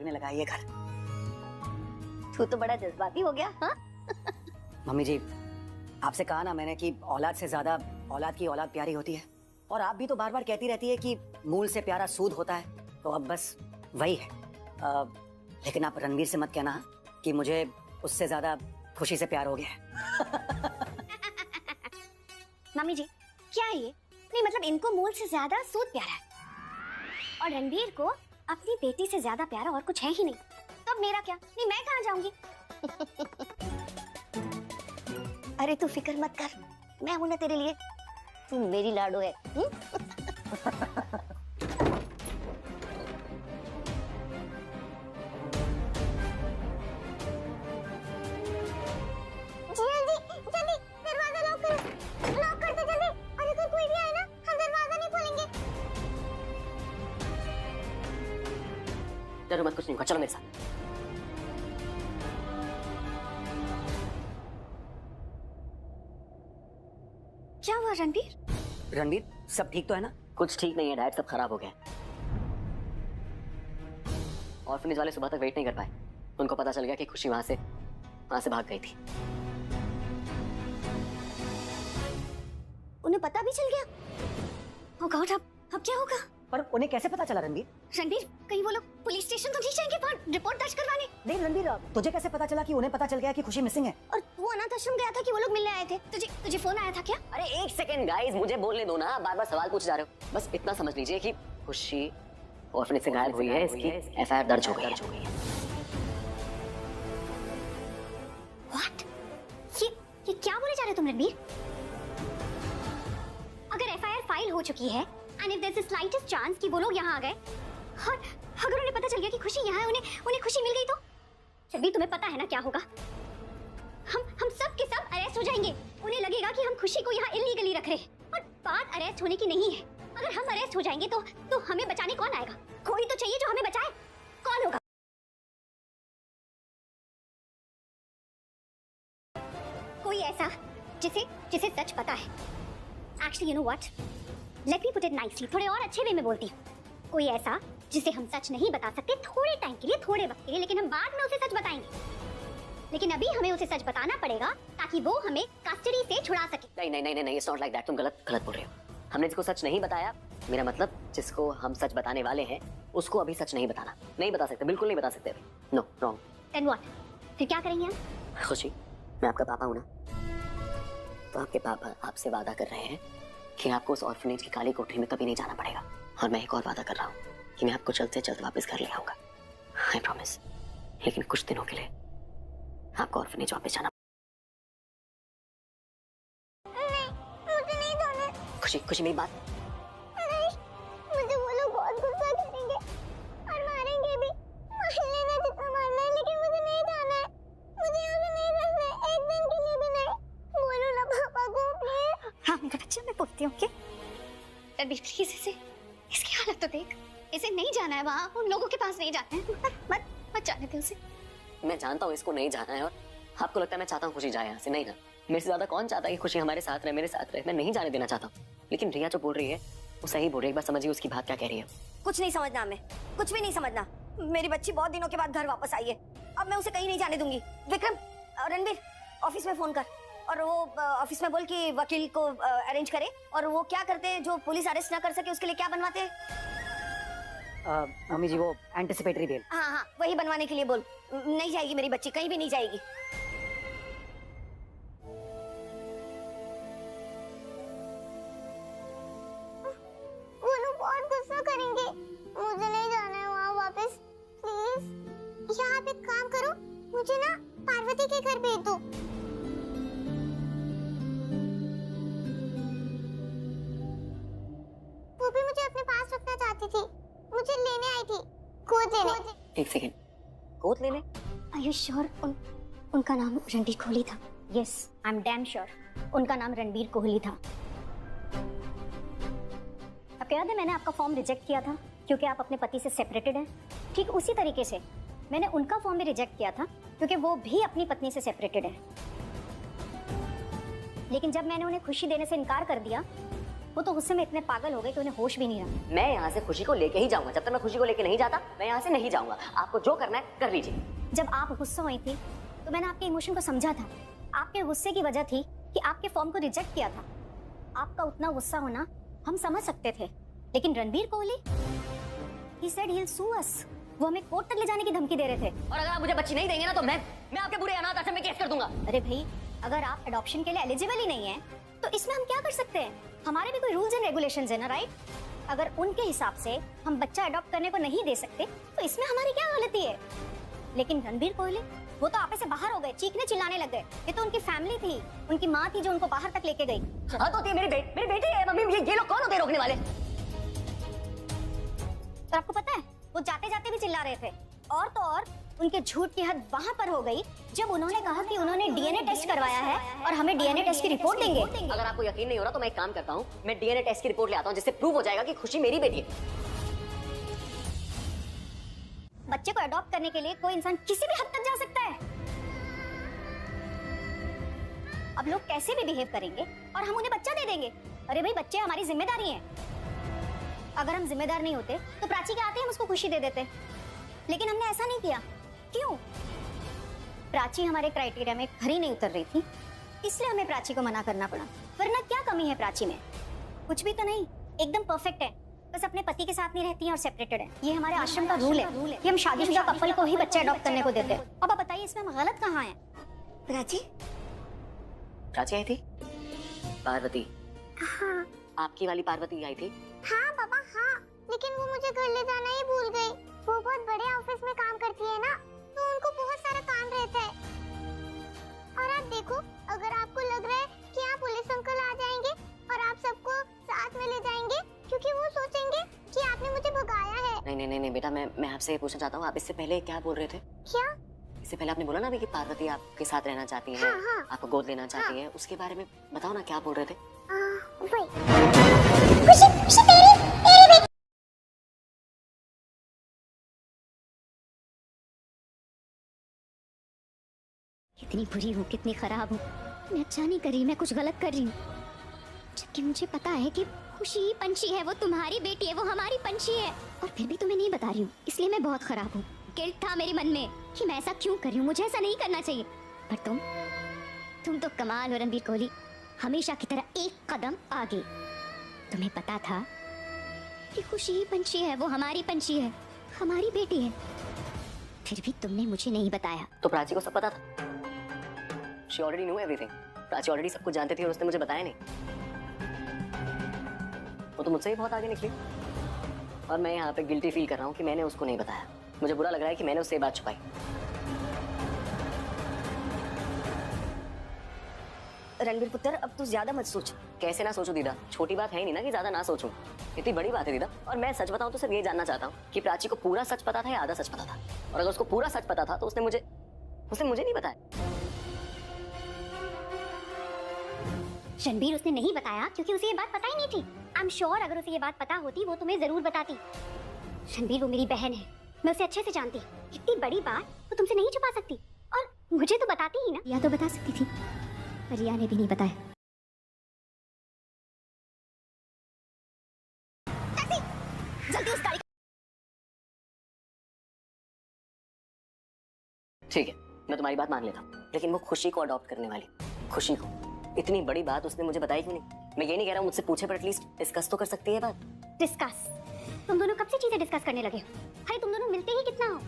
लगने लगा है ये घर। तू तो बड़ा जज्बाती हो गया। हाँ? मम्मी जी, आपसे कहा ना मैंने कि औलाद से ज्यादा औलाद की औलाद प्यारी होती है, और आप भी तो बार बार कहती रहती है कि मूल से प्यारा सूद होता है, तो अब बस वही है। लेकिन आप रणवीर से मत कहना कि मुझे उससे ज्यादा खुशी से प्यार हो गया है। मम्मी जी, क्या है ये? नहीं मतलब इनको मूल से ज्यादा सूद प्यारा है, और रणवीर को अपनी बेटी से ज्यादा प्यारा और कुछ है ही नहीं। तो अब मेरा क्या? नहीं, मैं कहाँ जाऊंगी? अरे तू फिक्र मत कर, मैं हूं ना तेरे लिए। तू मेरी लाडो है। डरो मत, कुछ नहीं होगा, चलो मेरे साथ। क्या हुआ रणवीर? रणवीर, सब ठीक तो है ना? कुछ ठीक नहीं है डैड, सब खराब हो गया। ऑर्फनेज वाले सुबह तक वेट नहीं कर पाए, उनको पता चल गया कि खुशी वहां से भाग गई थी। उन्हें पता भी चल गया? Oh God, अब क्या होगा? पर उन्हें कैसे पता चला रणवीर? रणवीर, कहीं वो लोग पुलिस स्टेशन तो नहीं जाएंगे वहाँ रिपोर्ट दर्ज करवाने? नहीं रणवीर, तुझे कैसे पता चला कि उन्हें पता चल गया कि खुशी मिसिंग है? और तू अनाथ आश्रम गया था कि वो लोग मिलने आए थे? तुझे फोन आया था क्या? अरे एक सेकंड गाइस, मुझे बोलने दो ना, बार बार सवाल पूछे जा रहे हो। बस इतना समझ लीजिए कि खुशी ऑर्फनेज से गायब हुई है, इसकी एफआईआर दर्ज हो गई है। What? ये क्या बोले जा रहे हो तुम रणवीर? अगर एफआईआर फाइल हो चुकी है and if there's the slightest chance कि वो लोग यहाँ आ गए, और अगर उन्हें पता चल गया कि खुशी यहाँ है, उन्हें खुशी मिल गई, तो रणवीर तुम्हें पता है ना क्या होगा? हम सब के सब अरेस्ट हो जाएंगे। उन्हें लगेगा कि हम खुशी को यहाँ इल्लीगली रख रहे हैं, और बात अरेस्ट होने की नहीं है। अगर हम अरेस्ट हो जाएंगे तो हमें बचाने कौन आएगा? कोई तो चाहिए जो हमें बचाए। कौन होगा? कोई ऐसा जिसे सच पता है। Actually, you know what? Let me put it nicely, थोड़े और अच्छे वे में बोलती हूँ। कोई ऐसा जिसे हम सच नहीं बता सकते थोड़े टाइम के लिए, थोड़े वक्त के लिए, लेकिन हम बाद में उसे सच बताएंगे। लेकिन अभी हमें उसे सच बताना पड़ेगा ताकि वो हमें कस्टडी से छुड़ा सके। नहीं, it's not like that, तुम गलत बोल रहे हो। हमने जिसको सच नहीं बताया, मेरा मतलब जिसको हम सच बताने वाले हैं, उसको अभी सच नहीं बताना। नहीं बता सकते, बिल्कुल नहीं बता सकते अभी। No, wrong. Then what? फिर क्या करेंगे हम? खुशी, मैं आपका पापा हूँ ना, तो आपके पापा आपसे वादा कर रहे हैं कि आपको उस ऑर्फनेज की काली कोठरी में कभी नहीं जाना पड़ेगा। और मैं एक और वादा कर रहा हूँ कि मैं आपको जल्द से जल्द वापस घर ले आऊंगा। I promise. लेकिन कुछ दिनों के लिए आपको ऑर्फनेज वापस जाना। नहीं, मुझे नहीं जाना। खुशी मेरी बात। नहीं, मुझे वो लोग बहुत गुस्सा करेंगे और मारेंगे भी। मार लेना जितना मारना है, लेकिन मुझे नहीं जाना है। मुझे यहाँ पे नहीं रहना है, एक दिन के लिए भी नहीं। बोलो ना पापा को प्लीज। हाँ मेरा बच्चा, मैं बोलती हूँ कि रणवीर प्लीज इसकी हालत तो देख। इसे नहीं जाना है वहाँ, उन लोगों के पास नहीं जाना है। मत जाने दे उसे। मैं जानता हूँ इसको नहीं जाना है, और आपको लगता है मैं चाहता हूँ खुशी जाए यहाँ से। नहीं ना, मेरे से ज्यादा कौन चाहता है कि खुशी हमारे साथ रहे, मेरे साथ रहे। मैं नहीं जाने देना चाहता हूँ, लेकिन रिया जो बोल रही है वो सही बोल रही है। एक बार समझिए उसकी बात क्या कह रही है। कुछ नहीं समझना, हमें कुछ भी नहीं समझना। मेरी बच्ची बहुत दिनों के बाद घर वापस आई है, अब मैं उसे कहीं नहीं जाने दूंगी। विक्रम, रणवीर, ऑफिस में फोन कर और वो ऑफिस में बोल कि वकील को अरेंज करे। और वो क्या करते हैं जो पुलिस अरेस्ट ना कर सके, उसके लिए क्या बनवाते हैं? मम्मी जी, वो एंटिसिपेटरी बेल। हाँ, वही बनवाने के लिए बोल। नहीं जाएगी मेरी बच्ची, कहीं भी नहीं जाएगी। वो लोग बहुत गुस्सा करेंगे। मुझे नहीं जाना है वहाँ वापस, प्लीज। यहाँ पे काम करो, मुझे ना पार्वती के घर भेज दो। वो भी मुझे अपने पास रखना चाहती थी, मुझे लेने आई थी, गोद लेने। एक सेकंड, गोद लेने? Are you sure? उनका नाम रणबीर कोहली था। Yes, I'm damn sure. उनका नाम रणबीर कोहली था। आपको याद है मैंने आपका फॉर्म रिजेक्ट किया था क्योंकि आप अपने पति से सेपरेटेड हैं? ठीक उसी तरीके से मैंने उनका फॉर्म भी रिजेक्ट किया था क्योंकि वो भी अपनी पत्नी से सेपरेटेड है। लेकिन जब मैंने उन्हें खुशी देने से इनकार कर दिया वो तो गुस्से में इतने पागल हो गए कि उन्हें होश भी नहीं रहा। मैं यहाँ से खुशी को लेके ही जाऊंगा। जब तक मैं खुशी को लेके नहीं जाता मैं यहाँ से नहीं जाऊंगा। आपको जो करना है कर लीजिए। जब आप गुस्सा हुई थी तो मैंने आपके इमोशन को समझा था। आपके गुस्से की वजह थी कि आपके फॉर्म को रिजेक्ट किया था। आपका उतना गुस्सा होना हम समझ सकते थे, लेकिन Ranbir Kohli he said he'll sue us। वो हमें कोर्ट तक ले जाने की धमकी दे रहे थे। और अगर आप मुझे बच्ची नहीं देंगे ना तो मैं आपके पूरे अनाथ आश्रम में केस कर दूंगा। अरे भाई, अगर आप अडॉप्शन के लिए एलिजिबल ही नहीं है तो इसमें हम क्या कर सकते हैं? हमारे भी कोई रूल्स एंड रेगुलेशंस है ना, राइट? अगर उनके हिसाब से हम बच्चा अडॉप्ट करने को नहीं दे सकते तो इसमें हमारी क्या गलती है? लेकिन रणबीर कोहली वो तो आपे से बाहर हो गए, चीखने चिल्लाने लग गए। ये तो उनकी फैमिली थी, उनकी माँ थी जो उनको बाहर तक लेके गई। हाँ तो मेरी बेटी है मम्मी। ये लोग कौन होते हैं रोकने वाले? तो आपको पता है वो जाते जाते भी चिल्ला रहे थे। और तो और उनके झूठ की हद वहाँ पर हो गई जब उन्होंने कहा कि उन्होंने डीएनए टेस्ट करवाया है और हमें डीएनए टेस्ट की रिपोर्ट देंगे। अगर आपको यकीन नहीं हो रहा तो मैं एक काम करता हूँ, मैं डीएनए टेस्ट की रिपोर्ट ले आता हूँ जिससे प्रूव हो जाएगा कि खुशी मेरी बेटी है। बच्चे को अडॉप्ट करने के लिए कोई इंसान किसी भी हद तक जा सकता है। अब लोग कैसे भी बिहेव करेंगे और हम उन्हें बच्चा दे देंगे। अरे भाई, बच्चे हमारी जिम्मेदारी है। अगर हम जिम्मेदार नहीं होते तो प्राची के आते हम उसको खुशी दे देते, लेकिन हमने ऐसा नहीं किया। क्यों? प्राची हमारे क्राइटेरिया में खरी नहीं उतर रही थी, इसलिए हमें प्राची को मना करना पड़ा। वरना क्या कमी है प्राची में? कुछ भी तो नहीं, एकदम परफेक्ट है। बस अपने पति के साथ नहीं रहती है और सेपरेटेड है। ये हमारे आश्रम का रूल है कि हम शादीशुदा कपल को ही बच्चा अडॉप्ट करने को देते हैं। अब आप बताइए इसमें हम गलत कहाँ हैं? प्राची? प्राची आई थी? पार्वती? हाँ। आपकी वाली पार्वती आई थी? हाँ पापा, हाँ, लेकिन वो मुझे घर ले जाना ही भूल गई। वो बहुत बड़े ऑफिस में काम करती है ना, तो उनको बहुत सारा काम रहता है। और आप देखो, अगर आपको लग रहा है कि आप पुलिस अंकल आ जाएंगे और आप सबको साथ में ले जाएंगे क्योंकि वो सोचेंगे कि आपने मुझे भगाया है। नहीं बेटा, मैं आपसे ये पूछना चाहता हूँ, आप इससे पहले क्या बोल रहे थे? क्या? इससे पहले आपने बोला ना अभी कि पार्वती आपके साथ रहना चाहती है, हाँ, हाँ। आपको गोद लेना चाहती है। उसके बारे में बताओ ना, क्या बोल रहे थे? वही। खुशी, खुशी तेरी बेटी। कितनी बुरी हूँ, कितनी खराब हूँ। मैं अच्छा नहीं कर रही, मैं कुछ गलत कर रही हूँ। जबकि मुझे पता है कि खुशी पंछी है, वो तुम्हारी बेटी है, वो हमारी पंछी है, और फिर भी तुम्हें नहीं बता रही हूँ। इसलिए मैं बहुत खराब हूँ। गिल्ट था मेरे मन में कि मैं ऐसा क्यों कर रही हूँ, मुझे ऐसा नहीं करना चाहिए। पर तुम तो कमाल हो रणबीर कोहली, हमेशा की तरह एक कदम आगे। तुम्हें पता था कि खुशी ही पंछी है, वो हमारी पंछी है, हमारी बेटी है, फिर भी तुमने मुझे नहीं बताया। तो प्राची को सब पता था। She already knew everything। Prachi already सब कुछ जानती थी और उसने मुझे बताया नहीं। वो तो मुझसे ही बहुत आगे निकली और मैं यहाँ पे गिल्टी फील कर रहा हूँ कि मैंने उसको नहीं बताया। मुझे बुरा लग रहा है कि मैंने उससे ये बात छुपाई। रणबीर पुत्र, अब तू ज्यादा मत सोच। कैसे ना सोचूं दीदा? छोटी बात है ही नहीं ना कि ज्यादा ना सोचूं। इतनी बड़ी बात है दीदा। और मैं सच बताऊं तो सिर्फ ये जानना चाहता हूँ कि प्राची को पूरा सच पता था या आधा सच पता था। और अगर उसको पूरा सच पता था तो उसने मुझे नहीं बताया। रणबीर, उसने नहीं बताया क्योंकि उसे ये बात पता ही नहीं थी। आई एम श्योर अगर उसे ये बात पता होती वो तुम्हें जरूर बताती। रणबीर, वो मेरी बहन है, मैं उसे अच्छे से जानती। इतनी बड़ी बात वो तुमसे नहीं छुपा सकती, और मुझे तो बताती ही ना। या तो बता सकती थी, पर रिया ने भी नहीं बताया। जल्दी उस गाड़ी। ठीक है, मैं तुम्हारी बात मान लेता हूँ, लेकिन वो खुशी को अडॉप्ट करने वाली खुशी को इतनी बड़ी बात उसने मुझे बताई क्यों नहीं? मैं ये नहीं कह रहा हूँ मुझसे पूछे, पर एटलीस्ट डिस्कस तो कर सकती है बात। डिस्कस? तुम दोनों कब से चीजें डिस्कस करने लगे हो? अरे तुम दोनों मिलते ही कितना हो?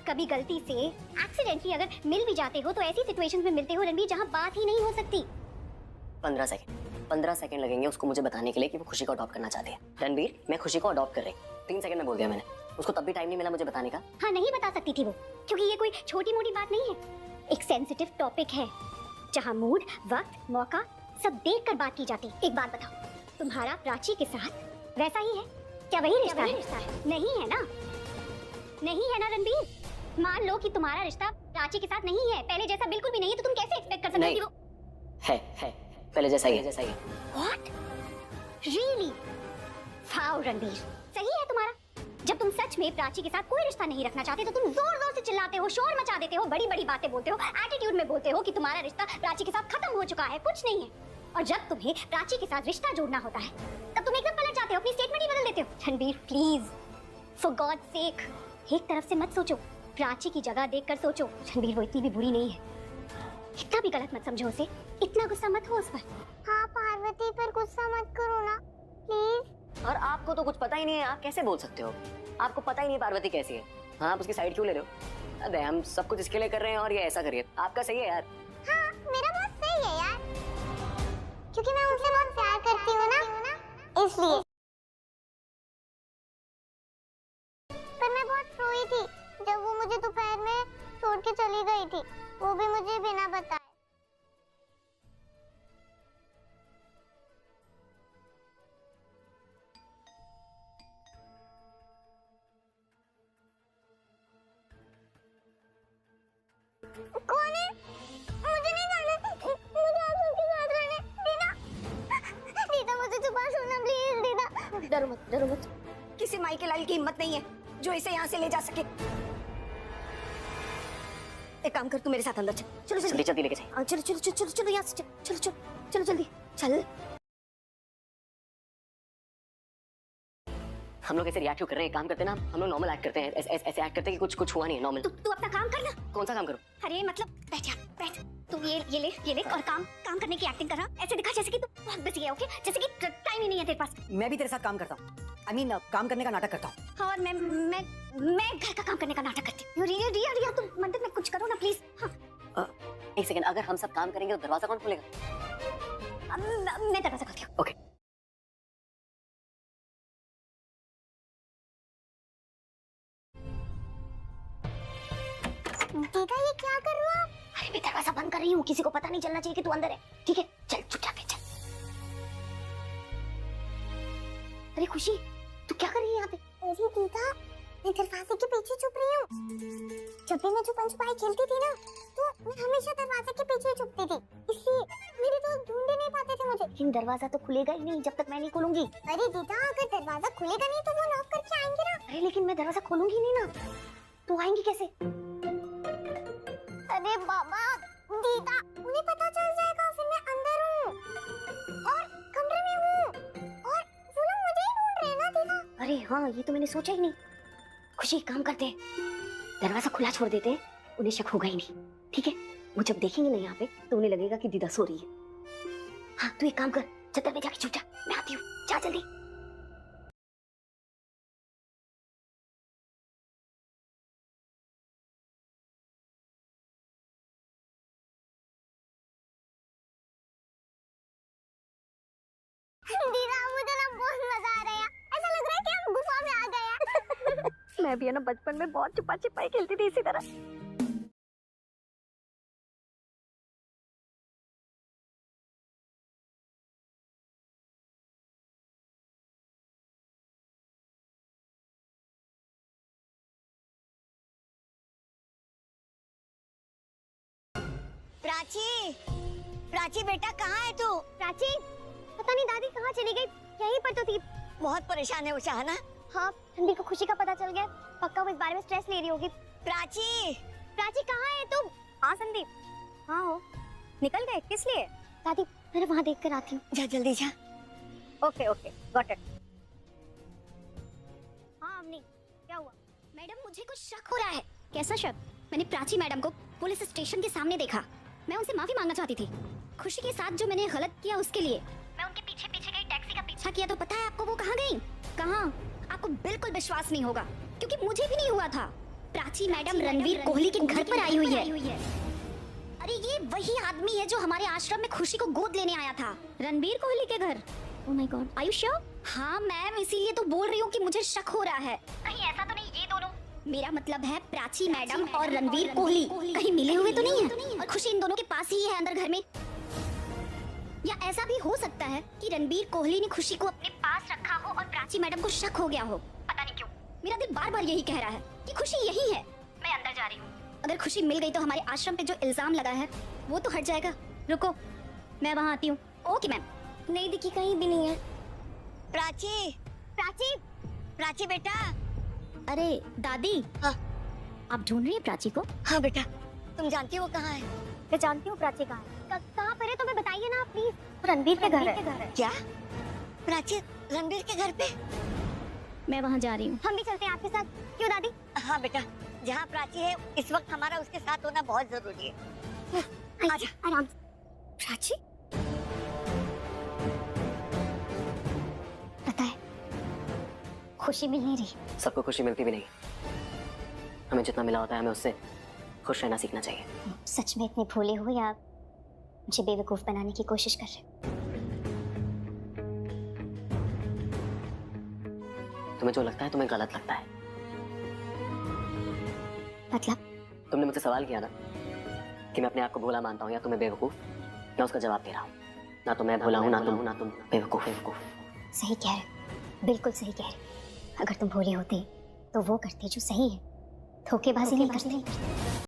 कभी गलती से एक्सीडेंटली अगर मिल भी जाते हो तो ऐसी सिचुएशंस में मिलते हो रणबीर जहाँ बात ही नहीं हो सकती। 15 सेकंड लगेंगे उसको मुझे बताने के लिए कि वो खुशी को अडॉप्ट करना चाहते हैं। रणबीर, मैं खुशी को अडॉप्ट कर रही। 3 सेकंड में बोल दिया मैंने। उसको तब भी टाइम नहीं मिला मुझे बताने का। हाँ, नहीं बता सकती थी वो, क्योंकि ये कोई छोटी मोटी बात नहीं है। एक सेंसिटिव टॉपिक है जहाँ मूड, वक्त, मौका सब देख कर बात की जाती। एक बात बताओ, तुम्हारा प्राची के साथ वैसा ही है क्या? वही रिश्ता है? नहीं है ना? नहीं है ना रणबीर? मान लो कि तुम्हारा रिश्ता प्राची के साथ नहीं है, पहले जैसा बिल्कुल भी नहीं है, तो तुम कैसे एक्सपेक्ट कर सकते हो कि वो है पहले जैसा ही है। What? Really? वाओ रणबीर, सही है तुम्हारा। जब तुम सच में प्राची के साथ कोई रिश्ता नहीं रखना चाहते तो तुम जोर जोर से चिल्लाते हो, शोर मचा देते हो, बड़ी बड़ी बातें बोलते हो, एटीट्यूड में बोलते हो कि तुम्हारा रिश्ता प्राची के साथ खत्म हो चुका है। कुछ नहीं है, और जब तुम्हें प्राची के साथ रिश्ता जोड़ना होता है तब तुम एकदम पलट जाते हो, अपनी स्टेटमेंट ही बदल देते हो। Ranbir please, for God sake, एक तरफ से मत सोचो, प्राची की जगह देखकर सोचो। रणबीर वो इतनी भी बुरी नहीं है, इतना भी गलत मत समझो उसे, इतना गुस्सा मत हो उस पर। हाँ पार्वती, पर गुस्सा मत करो ना प्लीज। और आपको तो कुछ पता ही नहीं है, आप कैसे बोल सकते हो? आपको पता ही नहीं पार्वती कैसी है। हाँ, आप उसकी साइड क्यों ले रहे हो? अबे हम सब कुछ इसके लिए कर रहे हैं और ये ऐसा करिए, आपका सही है यार। हाँ मेरा बात सही है यार, क्योंकि मैं उनसे बहुत प्यार करती हूँ ना, इसलिए। पर मैं बहुत रोई थी जब वो मुझे दोपहर में छोड़ के चली गई थी, वो भी मुझे बिना बताए। कौन है? मुझे नहीं जाना, मुझे आप सबके साथ रहने दीदा। दीदा मुझे छुपा छोड़ना प्लीज दीदा। डरो मत, डरो मत, किसी माई के लाल की हिम्मत नहीं है जो इसे यहाँ से ले जा सके। एक काम कर, तू मेरे साथ अंदर चल। चलो जल्दी जल्दी लेके जाइए। चलो चलो चलो चलो चलो यहाँ से चलो चलो चलो जल्दी चल। हम लोग ऐसे रिएक्ट क्यों कर रहे हैं? काम करते ना, हम लोग नॉर्मल एक्ट करते हैं, ऐसे एक्ट करते हैं कि कुछ हुआ नहीं है, नॉर्मल। तू अपना काम करना। कौन सा काम करूं? अरे मतलब बैठ जा, बैठ। तू ये ले और काम करने की एक्टिंग कर रहा, ऐसे दिखा जैसे कि तू बहुत बिजी है, ओके? जैसे कि टाइम ही नहीं है तेरे पास। मैं भी तेरे साथ काम करता हूँ, I mean, काम करने का नाटक करता हूँ। हाँ, और मैं घर का काम करने का नाटक करती हूँ। रिया तुम मंदिर में कुछ करो ना प्लीज। हाँ एक सेकंड, अगर हम सब काम करेंगे तो दरवाजा कौन खोलेगा? मैं दरवाजा खोलती हूँ। ओके। दीदा ये क्या कर रहा है? अरे मैं दरवाजा बंद कर रही हूँ, किसी को पता नहीं चलना चाहिए कि तू अंदर है, ठीक है? चल चुपचाप है, चल। अरे खुशी, तू क्या कर रही है यहाँ पे? अरे दीदा, मैं दरवाजे के पीछे छुप रही हूँ। जब भी मैं छुपन छुपाई खेलती थी ना, तो मैं हमेशा दरवाजे के पीछे छुपती थी, इसलिए मेरे दोस्त ढूंढ ही नहीं पाते थे मुझे। लेकिन दरवाजा तो खुलेगा ही नहीं जब तक मैं नहीं खोलूंगी। अरे दीदा, अगर दरवाजा खुलेगा नहीं तो वो नॉक करके आएंगे ना। अरे लेकिन मैं दरवाजा खोलूंगी नहीं ना, तो आएंगी कैसे? अरे बाबा, दीदा उन्हें पता चल जाएगा, फिर मैं अंदर हूँ और कमरे में हूँ और वो लोग मुझे ही ढूंढ रहे हैं ना दीदा। अरे हाँ, ये तो मैंने सोचा ही नहीं। खुशी काम करते हैं, दरवाजा खुला छोड़ देते हैं, उन्हें शक होगा ही नहीं, ठीक है? वो जब देखेंगे ना यहाँ पे तो उन्हें लगेगा कि दीदा सो रही है। हाँ तू एक काम कर, छत में जाके छुप जा, मैं आती हूँ, जा जल्दी। दीदा मुझे ना बहुत मजा आ रहा है, ऐसा लग रहा है कि हम गुफा में आ गए हैं। मैं भी है ना बचपन में बहुत छुपा छिपाई खेलती थी इसी तरह। प्राची, प्राची बेटा कहाँ है तू? प्राची, पता नहीं दादी कहाँ चली गई, यहीं पर तो थी। बहुत परेशान है उषा, है ना? हाँ, ठंडी को खुशी का पता चल गया, पक्का वो इस बारे में स्ट्रेस ले रही होगी। प्राची, प्राची कहाँ है तुम? हाँ संदीप, हाँ हो, निकल गए, किस लिए? दादी मैं वहाँ देख कर आती हूँ। जा जल्दी जा। Okay okay, got it. हाँ अम्मी, क्या हुआ? मैडम मुझे कुछ शक हो रहा है। कैसा शक? मैंने प्राची मैडम को पुलिस स्टेशन के सामने देखा। मैं उनसे माफी मांगना चाहती थी, खुशी के साथ जो मैंने गलत किया उसके लिए। मैं उनके पीछे पीछे गई, टैक्सी का पीछा किया, तो पता है आपको वो कहाँ गई? कहाँ? आपको बिल्कुल विश्वास नहीं होगा, क्योंकि मुझे भी नहीं हुआ था। प्राची मैडम रणवीर कोहली के घर पर आई हुई है। अरे ये वही आदमी है जो हमारे आश्रम में खुशी को गोद लेने आया था। रणवीर कोहली के घर? Oh my god, are you sure? हाँ मैम, इसीलिए तो बोल रही हूँ कि मुझे शक हो रहा है। कहीं ऐसा तो नहीं ये दोनों? मेरा मतलब है प्राची मैडम और रणवीर कोहली कहीं मिले हुए तो नहीं है, और खुशी इन दोनों के पास ही है अंदर घर में। या ऐसा भी हो सकता है कि रणवीर कोहली ने खुशी को अपने पास रखा हो और प्राची मैडम को शक हो गया हो। पता नहीं क्यों मेरा दिल बार बार यही कह रहा है कि खुशी यही है। मैं अंदर जा रही हूँ, अगर खुशी मिल गई तो हमारे आश्रम पे जो इल्जाम लगा है वो तो हट जाएगा। रुको मैं वहाँ आती हूँ। Okay ma'am. नहीं दिखी, कहीं भी नहीं है। प्राची, प्राची, प्राची बेटा। अरे दादी, हाँ आप ढूंढ रही है प्राची को? हाँ बेटा, तुम जानती हो वो कहाँ है? मैं जानती हूँ प्राची कहाँ है। कहाँ पर है तो मैं बताइए ना प्लीज। रणबीर के घर है। क्या प्राची रणबीर के घर पे? मैं वहाँ जा रही हूँ। हम भी चलते हैं आपके साथ। क्यों दादी? हाँ बेटा, जहाँ प्राची है इस वक्त हमारा उसके साथ होना बहुत जरूरी है। आजा आराम से। प्राची, पता है खुशी मिल नहीं रही। सबको खुशी मिलती भी नहीं। हमें जितना मिला होता है हमें उससे खुश रहना सीखना चाहिए। सच में इतने भोले हो या मुझे बेवकूफ बनाने की कोशिश कर रहे हो? तुम्हें जो लगता है तुम्हें गलत लगता है। मतलब? तुमने मुझसे सवाल किया ना कि मैं अपने आप को भोला मानता हूँ या तुम्हें बेवकूफ। मैं उसका जवाब दे रहा हूँ। ना तो मैं भोला हूँ, ना तुम बेवकूफ। सही कह रहे हो, बिल्कुल सही कह रहे हो। अगर तुम भोले होते तो वो करते जो सही है, धोखेबाजी नहीं करते।